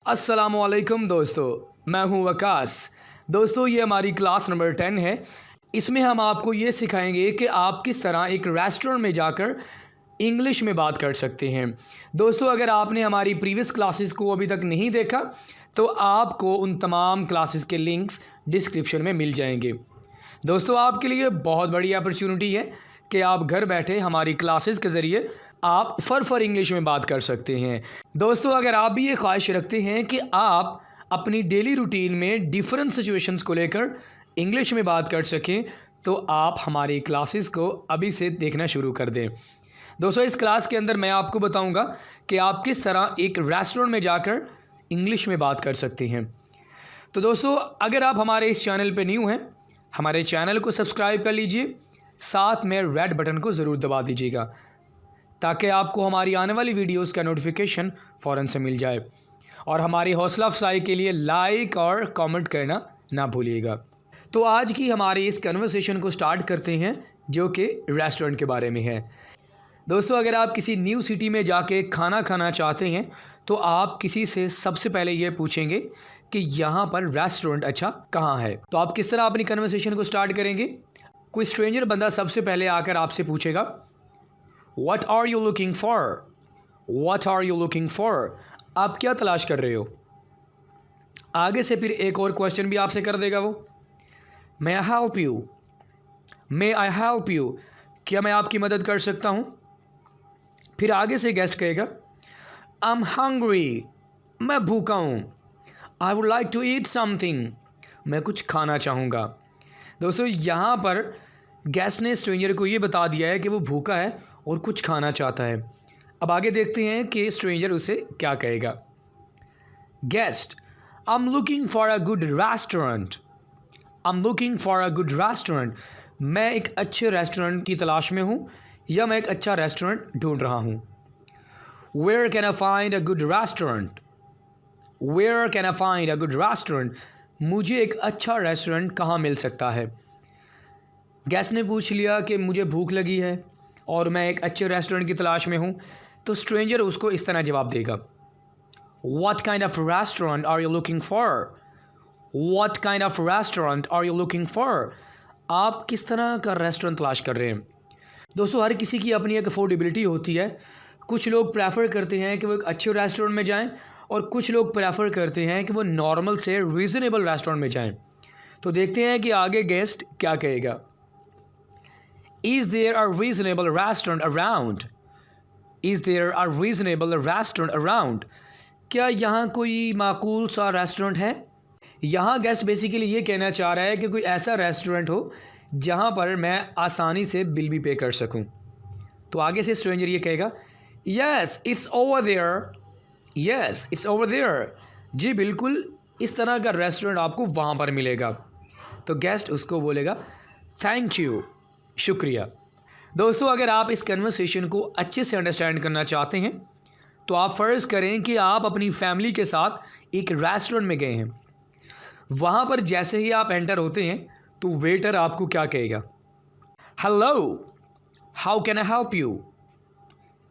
अस्सलामुअलैकुम दोस्तों, मैं हूं वकास। दोस्तों, ये हमारी क्लास नंबर 10 है। इसमें हम आपको ये सिखाएंगे कि आप किस तरह एक रेस्टोरेंट में जाकर इंग्लिश में बात कर सकते हैं। दोस्तों, अगर आपने हमारी प्रीवियस क्लासेस को अभी तक नहीं देखा तो आपको उन तमाम क्लासेस के लिंक्स डिस्क्रिप्शन में मिल जाएंगे। दोस्तों, आपके लिए बहुत बड़ी अपॉर्चुनिटी है कि आप घर बैठे हमारी क्लासेस के ज़रिए आप फर इंग्लिश में बात कर सकते हैं। दोस्तों, अगर आप भी ये ख्वाहिश रखते हैं कि आप अपनी डेली रूटीन में डिफरेंट सिचुएशंस को लेकर इंग्लिश में बात कर सकें तो आप हमारी क्लासेस को अभी से देखना शुरू कर दें। दोस्तों, इस क्लास के अंदर मैं आपको बताऊंगा कि आप किस तरह एक रेस्टोरेंट में जाकर इंग्लिश में बात कर सकते हैं। तो दोस्तों, अगर आप हमारे इस चैनल पर न्यू हैं, हमारे चैनल को सब्सक्राइब कर लीजिए, साथ में रेड बटन को ज़रूर दबा दीजिएगा ताकि आपको हमारी आने वाली वीडियोस का नोटिफिकेशन फ़ौरन से मिल जाए। और हमारी हौसला अफजाई के लिए लाइक और कमेंट करना ना भूलिएगा। तो आज की हमारी इस कन्वर्सेशन को स्टार्ट करते हैं जो कि रेस्टोरेंट के बारे में है। दोस्तों, अगर आप किसी न्यू सिटी में जाके खाना खाना चाहते हैं तो आप किसी से सबसे पहले ये पूछेंगे कि यहाँ पर रेस्टोरेंट अच्छा कहाँ है। तो आप किस तरह अपनी कन्वर्सेशन को स्टार्ट करेंगे? कोई स्ट्रेंजर बंदा सबसे पहले आकर आपसे पूछेगा, What are you looking for? What are you looking for? आप क्या तलाश कर रहे हो? आगे से फिर एक और क्वेश्चन भी आपसे कर देगा वो, May I help you? May I help you? क्या मैं आपकी मदद कर सकता हूँ? फिर आगे से गेस्ट कहेगा, I'm hungry. मैं भूखा हूँ। I would like to eat something. मैं कुछ खाना चाहूँगा। दोस्तों, यहाँ पर गेस्ट ने स्ट्रेंजर को ये बता दिया है कि वो भूखा है और कुछ खाना चाहता है। अब आगे देखते हैं कि स्ट्रेंजर उसे क्या कहेगा। Guest, I am looking for a good restaurant. I am looking for a good restaurant. मैं एक अच्छे रेस्टोरेंट की तलाश में हूँ या मैं एक अच्छा रेस्टोरेंट ढूंढ रहा हूँ। Where can I find a good restaurant? Where can I find a good restaurant? मुझे एक अच्छा रेस्टोरेंट कहाँ मिल सकता है? गेस्ट ने पूछ लिया कि मुझे भूख लगी है और मैं एक अच्छे रेस्टोरेंट की तलाश में हूँ, तो स्ट्रेंजर उसको इस तरह जवाब देगा, What kind of restaurant are you looking for? What kind of restaurant are you looking for? आप किस तरह का रेस्टोरेंट तलाश कर रहे हैं? दोस्तों, हर किसी की अपनी एक अफोर्डेबिलिटी होती है। कुछ लोग प्रेफर करते हैं कि वो एक अच्छे रेस्टोरेंट में जाएं और कुछ लोग प्रेफर करते हैं कि वो नॉर्मल से रीज़नेबल रेस्टोरेंट में जाएं। तो देखते हैं कि आगे गेस्ट क्या कहेगा। Is there a reasonable restaurant around? Is there a reasonable restaurant around? क्या यहाँ कोई माकूल सा रेस्टोरेंट है? यहाँ गेस्ट बेसिकली ये कहना चाह रहा है कि कोई ऐसा रेस्टोरेंट हो जहाँ पर मैं आसानी से बिल भी पे कर सकूँ। तो आगे से स्ट्रेंजर ये कहेगा, Yes, it's over there. Yes, it's over there. जी बिल्कुल, इस तरह का रेस्टोरेंट आपको वहाँ पर मिलेगा। तो गेस्ट उसको बोलेगा, Thank you. शुक्रिया। दोस्तों, अगर आप इस कन्वर्सेशन को अच्छे से अंडरस्टैंड करना चाहते हैं तो आप फ़र्ज़ करें कि आप अपनी फैमिली के साथ एक रेस्टोरेंट में गए हैं। वहाँ पर जैसे ही आप एंटर होते हैं तो वेटर आपको क्या कहेगा, hello, how can I help you?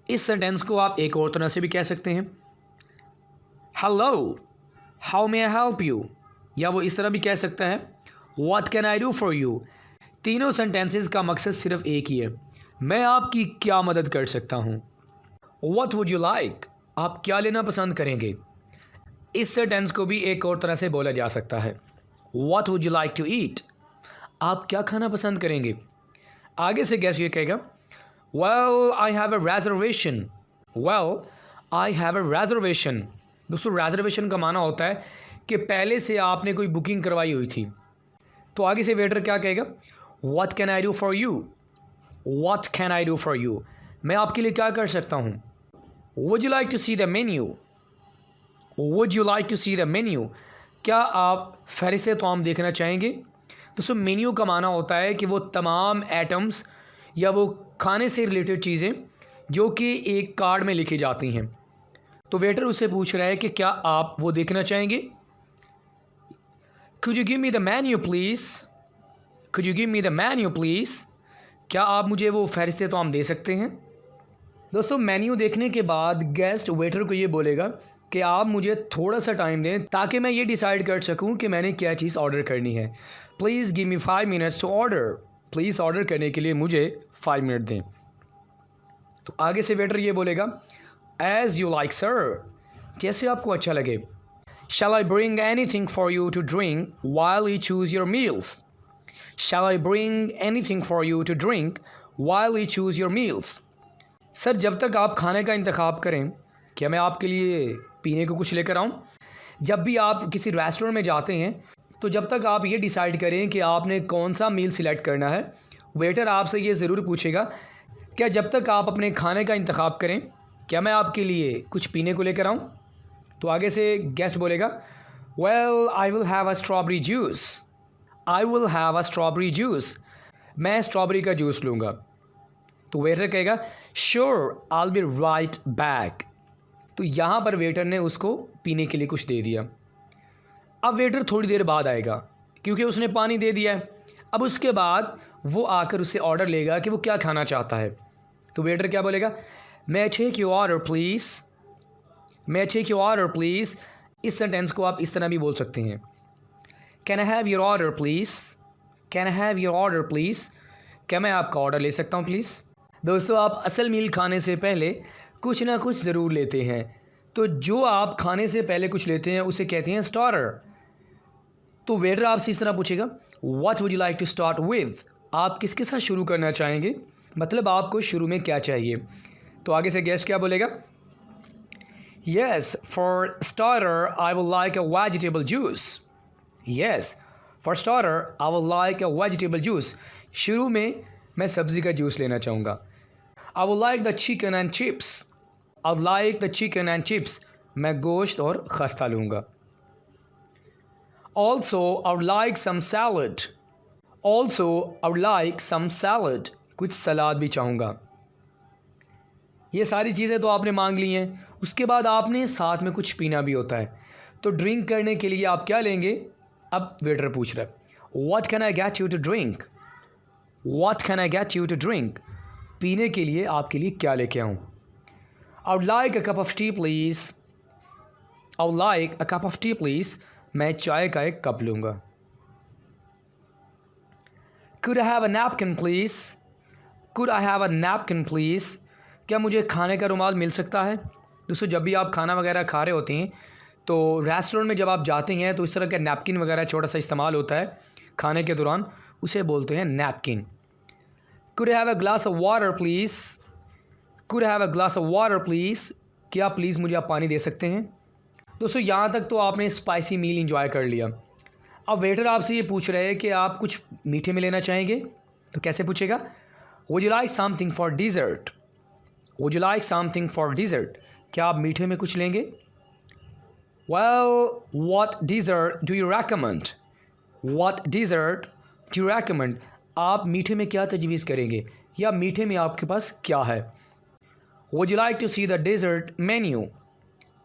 इस सेंटेंस को आप एक और तरह से भी कह सकते हैं, hello, how may I help you? या वो इस तरह भी कह सकता है, what can I do for you? तीनों सेंटेंसेस का मकसद सिर्फ एक ही है, मैं आपकी क्या मदद कर सकता हूँ। What would you like? आप क्या लेना पसंद करेंगे? इस सेंटेंस को भी एक और तरह से बोला जा सकता है, what would you like to eat? आप क्या खाना पसंद करेंगे? आगे से गेस्ट ये कहेगा, well I have a reservation. Well I have a reservation. दोस्तों, रेजर्वेशन का माना होता है कि पहले से आपने कोई बुकिंग करवाई हुई थी। तो आगे से वेटर क्या कहेगा, What can I do for you? What can I do for you? मैं आपके लिए क्या कर सकता हूँ? Would you like to see the menu? Would you like to see the menu? क्या आप फहरिस्त तमाम देखना चाहेंगे? दोस्तों, मेन्यू का माना होता है कि वो तमाम आइटम्स या वो खाने से रिलेटेड चीज़ें जो कि एक कार्ड में लिखी जाती हैं। तो वेटर उससे पूछ रहा है कि क्या आप वो देखना चाहेंगे? Could you give me the menu please? Could you give me the menu please? क्या आप मुझे वो फहरिस्त तो हम दे सकते हैं? दोस्तों, मेन्यू देखने के बाद गेस्ट वेटर को ये बोलेगा कि आप मुझे थोड़ा सा टाइम दें ताकि मैं ये डिसाइड कर सकूं कि मैंने क्या चीज़ ऑर्डर करनी है। Please give me 5 minutes to order. Please order करने के लिए मुझे 5 मिनट दें। तो आगे से वेटर ये बोलेगा, एज़ यू लाइक सर, जैसे आपको अच्छा लगे। Shall I bring anything for you to drink while you choose your meals. Shall I bring anything for you to drink while you choose your meals. Sir, जब तक आप खाने का इंतखाब करें, क्या मैं आपके लिए पीने को कुछ लेकर आऊँ? जब भी आप किसी रेस्टोरेंट में जाते हैं तो जब तक आप ये डिसाइड करें कि आपने कौन सा मील सिलेक्ट करना है, वेटर आपसे ये ज़रूर पूछेगा, क्या जब तक आप अपने खाने का इंतखाब करें, क्या मैं आपके लिए कुछ पीने को लेकर आऊँ? तो आगे से गेस्ट बोलेगा, well I will have a strawberry juice. I will have a strawberry juice. मैं स्ट्रॉबेरी का जूस लूँगा। तो वेटर कहेगा, sure I will be right back. तो यहाँ पर वेटर ने उसको पीने के लिए कुछ दे दिया। अब वेटर थोड़ी देर बाद आएगा क्योंकि उसने पानी दे दिया है। अब उसके बाद वो आकर उससे ऑर्डर लेगा कि वो क्या खाना चाहता है। तो वेटर क्या बोलेगा, may take your order please. May take your order please. इस सेंटेंस को आप इस तरह भी बोल सकते हैं, can I have your order please. Can I have your order please. क्या मैं आपका ऑर्डर ले सकता हूँ प्लीज़। दोस्तों, आप असल मील खाने से पहले कुछ ना कुछ ज़रूर लेते हैं। तो जो आप खाने से पहले कुछ लेते हैं उसे कहते हैं स्टार्टर। तो वेटर आपसे इस तरह पूछेगा, what would you like to start with. आप किसके साथ शुरू करना चाहेंगे, मतलब आपको शुरू में क्या चाहिए। तो आगे से गेस्ट क्या बोलेगा, yes for starter I would like a vegetable juice. Yes for starter I would like a vegetable juice. शुरू में मैं सब्ज़ी का जूस लेना चाहूँगा। I would like the chicken and chips. I would like the chicken and chips. मैं गोश्त और खस्ता लूँगा। Also I would like some salad. Also I would like some salad. कुछ सलाद भी चाहूँगा। ये सारी चीज़ें तो आपने मांग ली हैं। उसके बाद आपने साथ में कुछ पीना भी होता है। तो ड्रिंक करने के लिए आप क्या लेंगे। अब वेटर पूछ रहा है, what can I get you to drink. What can I get you to drink. पीने के लिए आपके लिए क्या लेके आऊँ। I would like a cup of tea please. I would like a cup of tea please. मैं चाय का एक कप लूँगा। Could I have a napkin please. Could I have a napkin please. क्या मुझे खाने का रुमाल मिल सकता है। दोस्तों, जब भी आप खाना वगैरह खा रहे होते हैं तो रेस्टोरेंट में जब आप जाते हैं तो इस तरह का नैपकिन वगैरह छोटा सा इस्तेमाल होता है खाने के दौरान, उसे बोलते हैं napkin. Could I have a glass of water please. Could I have a glass of water please. क्या प्लीज़ मुझे आप पानी दे सकते हैं। दोस्तों, यहाँ तक तो आपने स्पाइसी मील इंजॉय कर लिया। अब वेटर आपसे ये पूछ रहे हैं कि आप कुछ मीठे में लेना चाहेंगे। तो कैसे पूछेगा, would you like something for dessert. Would you like something for dessert. क्या आप मीठे में कुछ लेंगे। Well what dessert do you recommend. What dessert do you recommend. आप मीठे में क्या तजवीज़ करेंगे या मीठे में आपके पास क्या है। Would you like to see the dessert menu.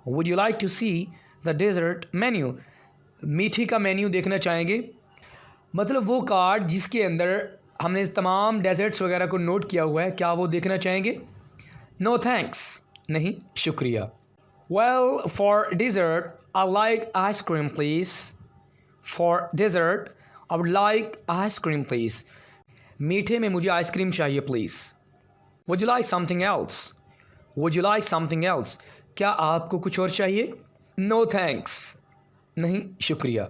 Would you like to see the dessert menu. मीठी का मेन्यू देखना चाहेंगे, मतलब वो कार्ड जिसके अंदर हमने तमाम डेजर्ट्स वगैरह को नोट किया हुआ है, क्या वो देखना चाहेंगे। नो थैंक्स, नहीं शुक्रिया। Well for dessert I like ice cream please. For dessert I would like ice cream please. मीठे में मुझे आइसक्रीम चाहिए please. Would you like something else. Would you like something else. क्या आपको कुछ और चाहिए। नो थैंक्स, नहीं शुक्रिया।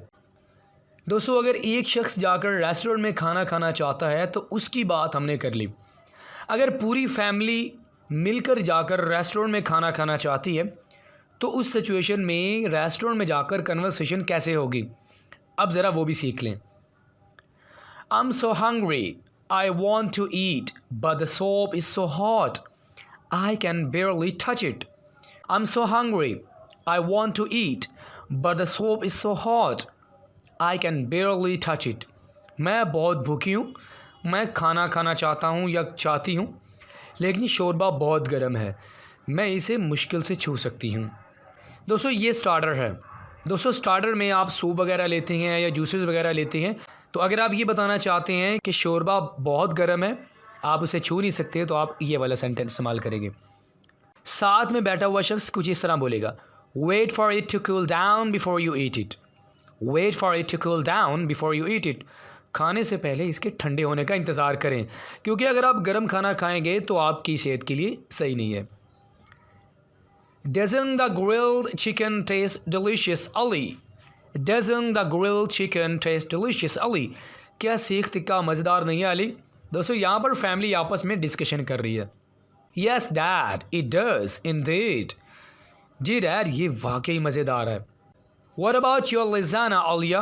दोस्तों, अगर एक शख्स जाकर रेस्टोरेंट में खाना खाना चाहता है तो उसकी बात हमने कर ली। अगर पूरी फैमिली मिलकर जाकर रेस्टोरेंट में खाना खाना चाहती है तो उस सिचुएशन में रेस्टोरेंट में जाकर कन्वर्सेशन कैसे होगी, अब ज़रा वो भी सीख लें। I am so hungry, I want to eat but the soup is so hot, I can barely touch it. I am so hungry, I want to eat but the soup is so hot, I can barely touch it. मैं बहुत भूखी हूँ, मैं खाना खाना चाहता हूँ या चाहती हूँ, लेकिन शोरबा बहुत गर्म है, मैं इसे मुश्किल से छू सकती हूँ। दोस्तों, ये स्टार्टर है। दोस्तों, स्टार्टर में आप सूप वगैरह लेते हैं या जूसेस वगैरह लेते हैं, तो अगर आप ये बताना चाहते हैं कि शोरबा बहुत गर्म है, आप उसे छू नहीं सकते, तो आप ये वाला सेंटेंस इस्तेमाल करेंगे। साथ में बैठा हुआ शख्स कुछ इस तरह बोलेगा, Wait for it to cool down before you eat it. Wait for it to cool down before you eat it. खाने से पहले इसके ठंडे होने का इंतज़ार करें, क्योंकि अगर आप गर्म खाना खाएंगे तो आपकी सेहत के लिए सही नहीं है. Doesn't the grilled chicken taste delicious, Ali? Doesn't the grilled chicken taste delicious, Ali? क्या सीख टिक्का मज़ेदार नहीं है अली? दोस्तों यहाँ पर फैमिली आपस में डिस्कशन कर रही है. Yes, Dad, it does, indeed. जी डैड, ये वाकई मज़ेदार है. What about your lasagna, Alia?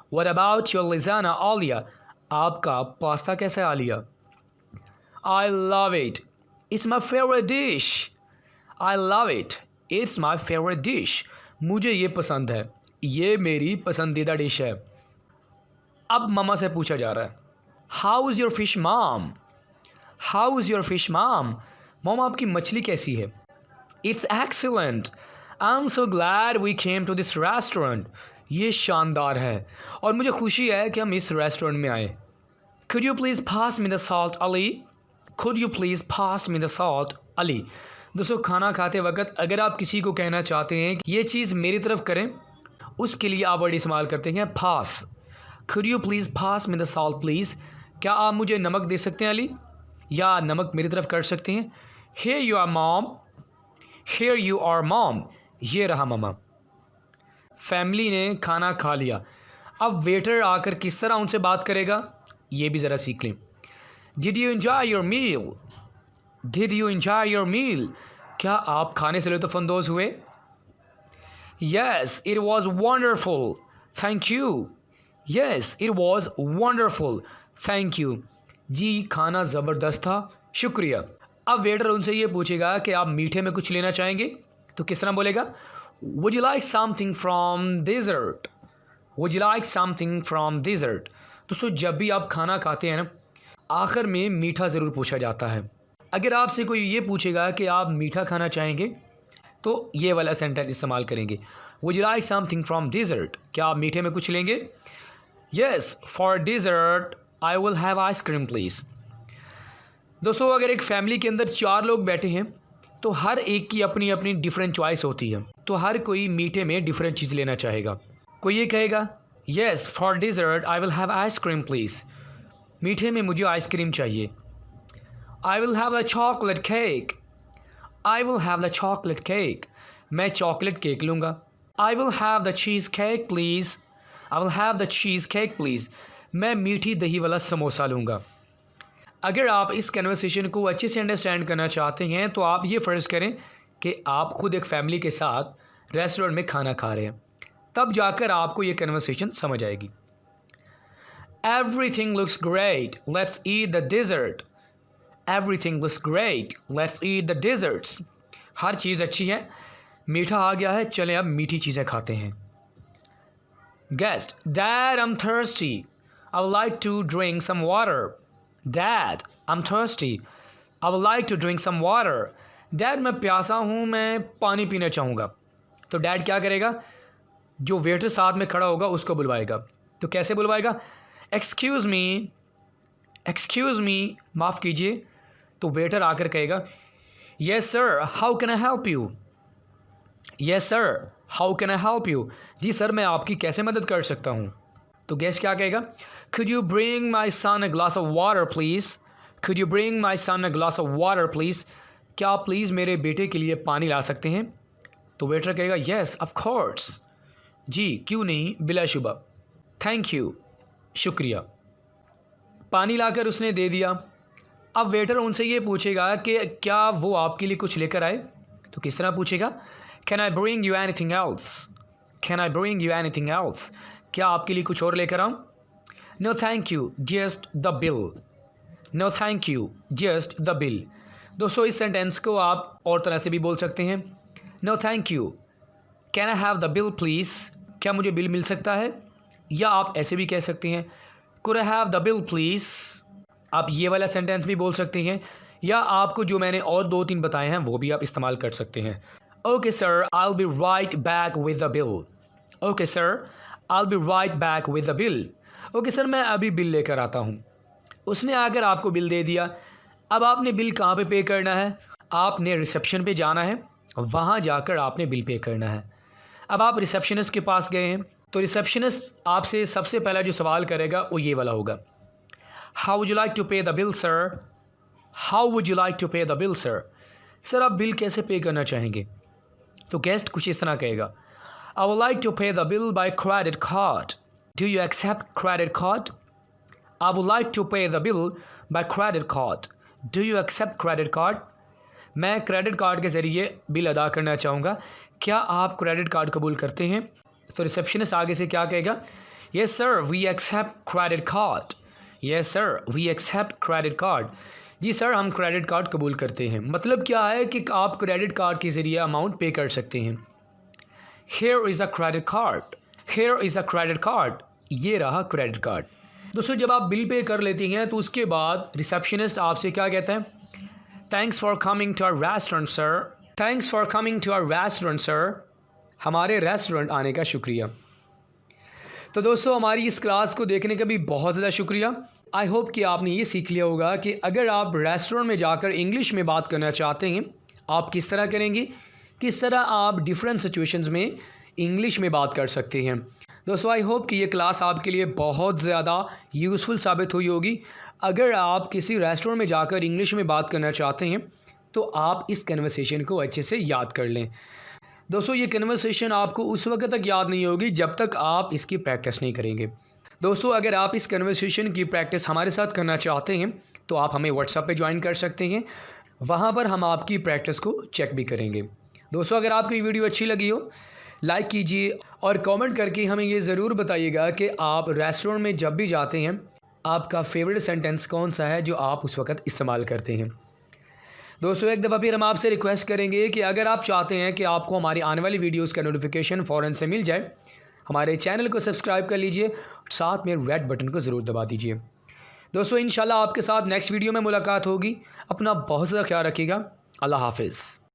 What about your lasagna, Alia? आपका पास्ता कैसा है Alia? I love it. It's my favorite dish. I love it. It's my favorite dish. मुझे ये पसंद है. ये मेरी पसंदीदा डिश है. अब ममा से पूछा जा रहा है. How is your fish, mom? How is your fish, mom? Mom आपकी मछली कैसी है? It's excellent. I'm so glad we came to this restaurant. ये शानदार है और मुझे खुशी है कि हम इस रेस्टोरेंट में आए. Could you please pass me the salt, Ali? Could you please pass me the salt, Ali? दोस्तों खाना खाते वक्त अगर आप किसी को कहना चाहते हैं कि ये चीज़ मेरी तरफ करें, उसके लिए आप वर्ड इस्तेमाल करते हैं pass. Could you please pass me the salt, please? क्या आप मुझे नमक दे सकते हैं अली? या नमक मेरी तरफ कर सकते हैं? Here you are, mom. Here you are, mom. ये रहा ममा. फैमिली ने खाना खा लिया. अब वेटर आकर किस तरह उनसे बात करेगा, ये भी ज़रा सीख लें. Did you enjoy your meal? Did you enjoy your meal? क्या आप खाने से लुत्फ़अंदोज़ हुए? Yes, it was wonderful. Thank you. Yes, it was wonderful. Thank you. जी खाना ज़बरदस्त था, शुक्रिया. अब वेटर उनसे ये पूछेगा कि आप मीठे में कुछ लेना चाहेंगे, तो किस तरह बोलेगा? Would you like something from dessert? Would you like something from dessert? दोस्तों जब भी आप खाना खाते हैं ना, आखिर में मीठा ज़रूर पूछा जाता है. अगर आपसे कोई ये पूछेगा कि आप मीठा खाना चाहेंगे, तो ये वाला सेंटेंस इस्तेमाल करेंगे. Would you like something from dessert? क्या आप मीठे में कुछ लेंगे? Yes, for dessert I will have ice cream, please. दोस्तों अगर एक फैमिली के अंदर 4 लोग बैठे हैं तो हर एक की अपनी अपनी डिफरेंट चॉइस होती है, तो हर कोई मीठे में डिफरेंट चीज़ लेना चाहेगा. कोई ये कहेगा Yes, for dessert I will have ice cream, please. मीठे में मुझे आइसक्रीम चाहिए. I will have the chocolate cake. I will have the chocolate cake. मैं चॉकलेट केक लूँगा. I will have the cheesecake, please. I will have the cheesecake, please. मैं मीठी दही वाला समोसा लूँगा. अगर आप इस कन्वर्सेशन को अच्छे से अंडरस्टैंड करना चाहते हैं तो आप ये फ़र्ज़ करें कि आप ख़ुद एक फ़ैमिली के साथ रेस्टोरेंट में खाना खा रहे हैं, तब जाकर आपको ये कन्वर्सेशन समझ आएगी. Everything looks great. Let's eat the dessert. Everything looks great. Let's eat the desserts. हर चीज़ अच्छी है, मीठा आ गया है, चलें अब मीठी चीज़ें खाते हैं. Guest, Dad, I'm thirsty. I would like to drink some water. Dad, I'm thirsty. I would like to drink some water. Dad, मैं प्यासा हूँ, मैं पानी पीना चाहूँगा. तो डैड क्या करेगा? जो वेटर साथ में खड़ा होगा उसको बुलवाएगा. तो कैसे बुलवाएगा? Excuse me, excuse me, माफ़ कीजिए. तो वेटर आकर कहेगा Yes sir, how can I help you? Yes sir, how can I help you? जी सर, मैं आपकी कैसे मदद कर सकता हूँ? तो गेस्ट क्या कहेगा? Could you bring my son a glass of water, please? Could you bring my son a glass of water, please? क्या आप प्लीज़ मेरे बेटे के लिए पानी ला सकते हैं? तो वेटर कहेगा Yes, of course. जी क्यों नहीं, बिलाशुबा. Thank you, शुक्रिया. पानी लाकर उसने दे दिया. अब वेटर उनसे ये पूछेगा कि क्या वो आपके लिए कुछ लेकर आए? तो किस तरह पूछेगा? Can I bring you anything else? Can I bring you anything else? क्या आपके लिए कुछ और लेकर आऊँ? No thank you, just the bill. No thank you, just the bill. दोस्तों इस सेंटेंस को आप और तरह से भी बोल सकते हैं. No thank you. Can I have the bill, please? क्या मुझे बिल मिल सकता है? या आप ऐसे भी कह सकते हैं Could I have the bill, please? आप ये वाला सेंटेंस भी बोल सकते हैं, या आपको जो मैंने और 2-3 बताए हैं वो भी आप इस्तेमाल कर सकते हैं. Okay sir, I'll be right back with the bill. Okay sir, I'll be right back with the bill. Okay sir, मैं अभी बिल लेकर आता हूँ. उसने आकर आपको बिल दे दिया. अब आपने बिल कहाँ पे करना है? आपने रिसेप्शन पे जाना है वहाँ जाकर आपने बिल पे करना है। अब आप रिसेप्शनिस्ट के पास गए हैं तो रिसेप्शनिस्ट आपसे सबसे पहला जो सवाल करेगा वो ये वाला होगा, how would you like to pay the bill sir? How would you like to pay the bill sir? Sir आप बिल कैसे पे करना चाहेंगे? तो गेस्ट कुछ इस तरह कहेगा, I would like to pay the bill by credit card, do you accept credit card? I would like to pay the bill by credit card, do you accept credit card? मैं credit card के ज़रिए bill अदा करना चाहूँगा, क्या आप credit card कबूल करते हैं? तो रिसेप्शनिस्ट आगे से क्या कहेगा, yes sir we accept credit card, yes sir we accept credit card, जी सर हम क्रेडिट कार्ड कबूल करते हैं। मतलब क्या है कि आप क्रेडिट कार्ड के ज़रिए अमाउंट पे कर सकते हैं। Here is a credit card, here is a credit card, ये रहा क्रेडिट कार्ड। दोस्तों जब आप बिल पे कर लेते हैं तो उसके बाद रिसेप्शनिस्ट आपसे क्या कहता है, thanks for coming to our restaurant sir, thanks for coming to our restaurant sir, हमारे रेस्टोरेंट आने का शुक्रिया। तो दोस्तों हमारी इस क्लास को देखने का भी बहुत ज़्यादा शुक्रिया। आई होप कि आपने ये सीख लिया होगा कि अगर आप रेस्टोरेंट में जाकर इंग्लिश में बात करना चाहते हैं आप किस तरह करेंगे, किस तरह आप डिफरेंट सिचुएशंस में इंग्लिश में बात कर सकते हैं। दोस्तों आई होप कि ये क्लास आपके लिए बहुत ज़्यादा यूज़फुल साबित हुई होगी। अगर आप किसी रेस्टोरेंट में जाकर इंग्लिश में बात करना चाहते हैं तो आप इस कन्वर्सेशन को अच्छे से याद कर लें। दोस्तों ये कन्वर्सेशन आपको उस वक्त तक याद नहीं होगी जब तक आप इसकी प्रैक्टिस नहीं करेंगे। दोस्तों अगर आप इस कन्वर्सेशन की प्रैक्टिस हमारे साथ करना चाहते हैं तो आप हमें व्हाट्सएप पे ज्वाइन कर सकते हैं, वहाँ पर हम आपकी प्रैक्टिस को चेक भी करेंगे। दोस्तों अगर आपको ये वीडियो अच्छी लगी हो लाइक कीजिए और कमेंट करके हमें ये ज़रूर बताइएगा कि आप रेस्टोरेंट में जब भी जाते हैं आपका फेवरेट सेंटेंस कौन सा है जो आप उस वक्त इस्तेमाल करते हैं। दोस्तों एक दफ़ा फिर हम आपसे रिक्वेस्ट करेंगे कि अगर आप चाहते हैं कि आपको हमारी आने वाली वीडियोस का नोटिफिकेशन फ़ौरन से मिल जाए, हमारे चैनल को सब्सक्राइब कर लीजिए, साथ में रेड बटन को ज़रूर दबा दीजिए। दोस्तों इंशाल्लाह आपके साथ नेक्स्ट वीडियो में मुलाकात होगी। अपना बहुत ज़्यादा ख्याल रखिएगा। अल्लाह हाफिज़।